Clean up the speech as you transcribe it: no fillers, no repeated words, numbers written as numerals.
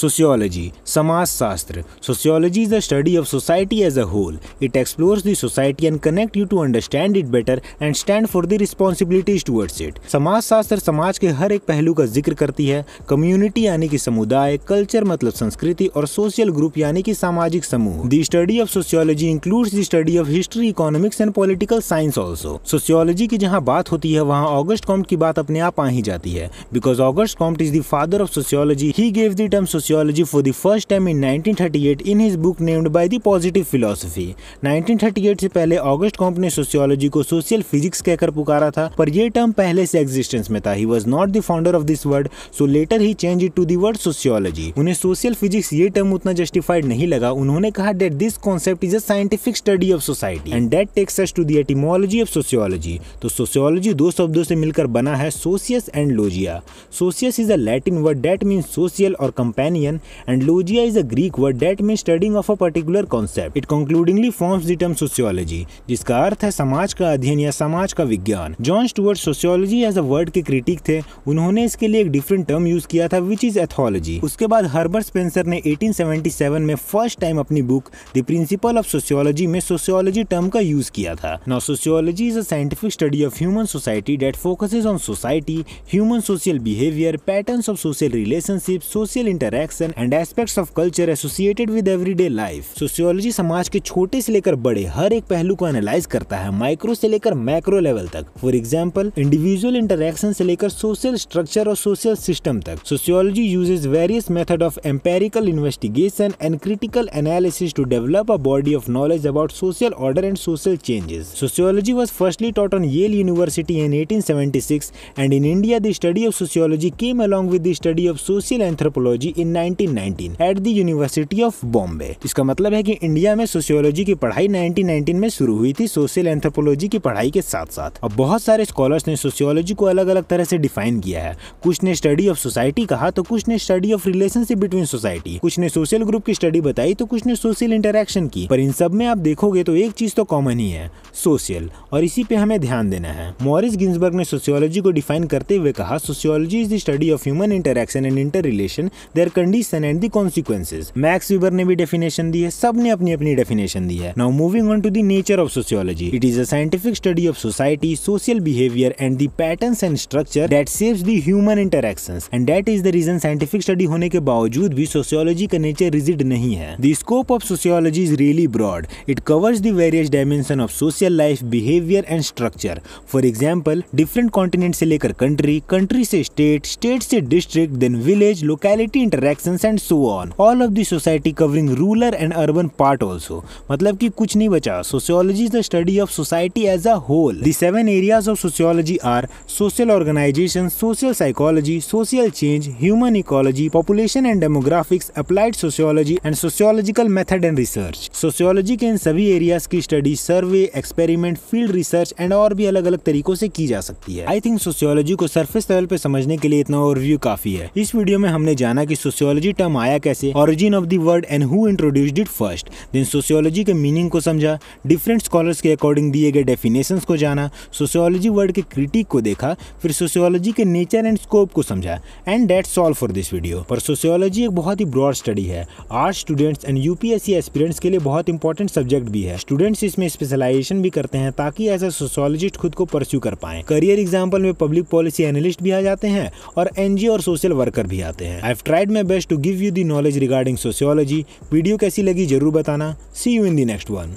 Sociology, समाजशास्त्र. Sociology is the study of society as a whole. It explores the society and connect you to understand it better and stand for the responsibilities towards it. समाजशास्त्र समाज के हर एक पहलू का जिक्र करती है. कम्युनिटी यानी कि समुदाय, कल्चर मतलब संस्कृति और सोशल ग्रुप यानी कि सामाजिक समूह. The study of sociology includes the study of history, economics and political science also. Sociology की जहाँ बात होती है वहाँ ऑगस्ट कॉम्ट की बात अपने आप आ ही जाती है. Because August Comte is the father of sociology, he gave the term sociology for the first time in 1938 in his book named by the positive philosophy. 1938 से पहले ऑगस्ट कॉम्ट ने सोशियोलॉजी को सोशल फिजिक्स कहकर पुकारा था, पर यह term पहले से एग्जिस्टेंस में था. He was not the founder of this word, so later he changed it to the word sociology. उन्हें सोशल फिजिक्स ये टर्म उतना जस्टिफाइड नहीं लगा. उन्होंने कहा that this concept is a scientific study of society and that takes us to the etymology of sociology. तो sociology दो शब्दों से मिलकर बना है, socius and logia. Socius is a Latin word that means social or companion and logia is a Greek word that means studying of a particular concept. It concludingly forms the term sociology, जिसका अर्थ है समाज का अध्ययन या समाज का विज्ञान. John Stuart sociology as a word के क्रिटिक थे. उन्होंने इसके लिए एक डिफरेंट टर्म यूज किया था विच इज एथोलॉजी. उसके बाद हर्बर्ट स्पेंसर ने 1877 में फर्स्ट टाइम अपनी book the principle of sociology में सोशियोलॉजी टर्म का यूज किया था. Now sociology is a scientific study of human society that focuses on society, human social behavior, patterns of social relationships, social interaction and aspects of culture associated with everyday life. Sociology समाज के छोटे से लेकर बड़े हर एक पहलू को analyse करता है, माइक्रो से लेकर मैक्रो लेवल तक. फॉर एग्जांपल इंडिविजुअल इंटरैक्शन से लेकर सोशल स्ट्रक्चर और सोशल सिस्टम तक. Sociology uses various method of empirical investigation and critical analysis to develop a body of knowledge about social order and social changes. Sociology was firstly taught on Yale University in 1876 and in India the study of sociology came along with the study of social anthropology in 1919 at the University of Bombay. इसका मतलब है कि India में sociology की पढ़ाई 1919 में शुरू हुई थी सोशल एंथ्रोपोलॉजी की पढ़ाई के साथ साथ. अब बहुत सारे स्कॉलर्स ने सोशियोलॉजी को अलग अलग तरह से डिफाइन किया है. कुछ ने स्टडी ऑफ सोसाइटी कहा तो कुछ ने study of relationship between society, कुछ ने सोशल ग्रुप की स्टडी बताई तो कुछ ने सोशल इंटरैक्शन की. पर इन सब में आप देखोगे तो एक चीज तो कॉमन ही है, सोशल, और इसी पे हमें ध्यान देना है. मॉरिस गिन्सबर्ग ने सोशियोलॉजी को डिफाइन करते हुए कहा sociology is the study of human interaction and interrelation, their condition and the consequences. Max Weber ने भी डेफिनेशन दी है, सब ने अपनी अपनी डेफिनेशन दी है. Now moving on to the nature of sociology. It is a scientific study of society, social behaviour and the patterns and structure that shapes the human interactions and that is the reason scientific study होने के बावजूद भी sociology का nature rigid नहीं है. The scope of sociology is really broad. It covers the various dimension of social life, behaviour and structure. For example different continent से लेकर country, country से स्टेट, स्टेट से district, then village, locality interactions and so on. All of the society covering rural and urban part also. मतलब कि कुछ नहीं बचा. Sociology is the study of society as a whole. The 7 areas of sociology are social organization, social psychology, social change, human ecology, population and demographics, applied sociology and sociological method and research. Sociology के इन सभी areas की study survey, experiment, field research and और भी अलग अलग तरीकों से की जा सकती है. आई थिंक सोशियोलॉजी को सरफेस लेवल पे समझने के लिए इतना ओवरव्यू काफी है. इस वीडियो में हमने जाना कि सोशियोलॉजी टर्म आया कैसे, origin of the word and who introduced it first. Then sociology के मीनिंग को समझा, डिफरेंट स्कॉलर्स के अकॉर्डिंग दिए गए डेफिनेशंस को जाना, सोशियोलॉजी वर्ड के क्रिटिक को देखा, फिर सोशियोलॉजी के नेचर एंड स्कोप को समझा. And that's all for this video. पर सोशियोलॉजी एक बहुत ही ब्रॉड स्टडी है. Arts students and UPSC aspirants के लिए बहुत इंपॉर्टेंट सब्जेक्ट भी है. स्टूडेंट्स इसमें स्पेशलाइजेशन भी करते हैं ताकि एज अ सोशियोलॉजिस्ट खुद को परस्यू कर पाएं. करियर एग्जाम्पल में पब्लिक पॉलिसी एनालिस्ट भी आ जाते हैं और एनजीओ और सोशल वर्कर भी आते हैं. I have tried my best to give you the knowledge regarding sociology. Video कैसी लगी जरूर बताना. See you in the next one.